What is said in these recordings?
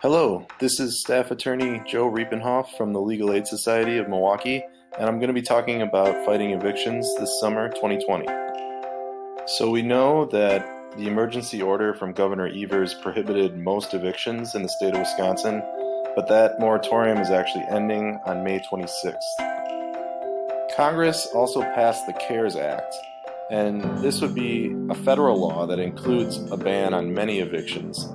Hello, this is Staff Attorney Joe Riepenhoff from the Legal Aid Society of Milwaukee, and I'm going to be talking about fighting evictions this summer 2020. So we know that the emergency order from Governor Evers prohibited most evictions in the state of Wisconsin, but that moratorium is actually ending on May 26th. Congress also passed the CARES Act, and this would be a federal law that includes a ban on many evictions.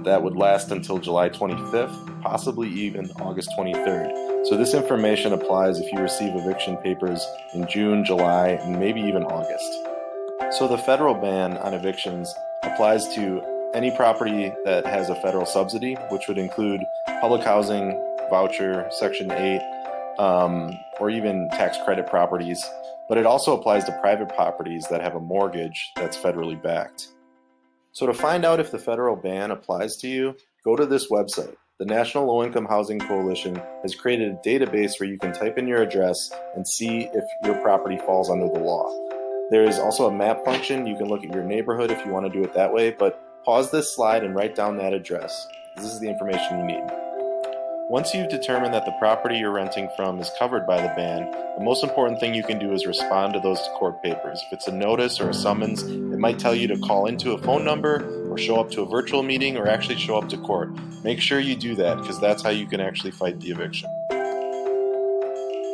That would last until July 25th, possibly even August 23rd. So this information applies if you receive eviction papers in June, July, and maybe even August. So the federal ban on evictions applies to any property that has a federal subsidy, which would include public housing, voucher, Section 8, or even tax credit properties. But it also applies to private properties that have a mortgage that's federally backed. So to find out if the federal ban applies to you, go to this website. The National Low-Income Housing Coalition has created a database where you can type in your address and see if your property falls under the law. There is also a map function. You can look at your neighborhood if you want to do it that way, but pause this slide and write down that address. This is the information you need. Once you've determined that the property you're renting from is covered by the ban, the most important thing you can do is respond to those court papers. If it's a notice or a summons, it might tell you to call into a phone number or show up to a virtual meeting or actually show up to court. Make sure you do that because that's how you can actually fight the eviction.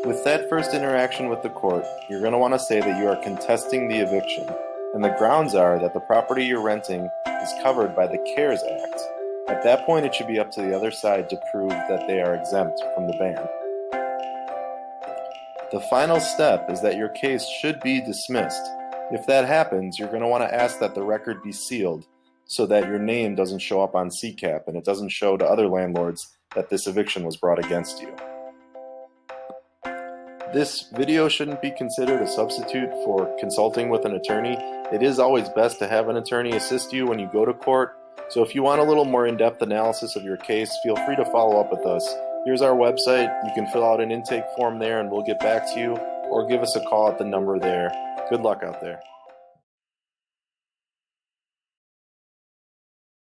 With that first interaction with the court, you're going to want to say that you are contesting the eviction, and the grounds are that the property you're renting is covered by the CARES Act. At that point, it should be up to the other side to prove that they are exempt from the ban. The final step is that your case should be dismissed. If that happens, you're going to want to ask that the record be sealed so that your name doesn't show up on CCAP and it doesn't show to other landlords that this eviction was brought against you. This video shouldn't be considered a substitute for consulting with an attorney. It is always best to have an attorney assist you when you go to court. So if you want a little more in-depth analysis of your case, feel free to follow up with us. Here's our website. You can fill out an intake form there and we'll get back to you, or give us a call at the number there. Good luck out there.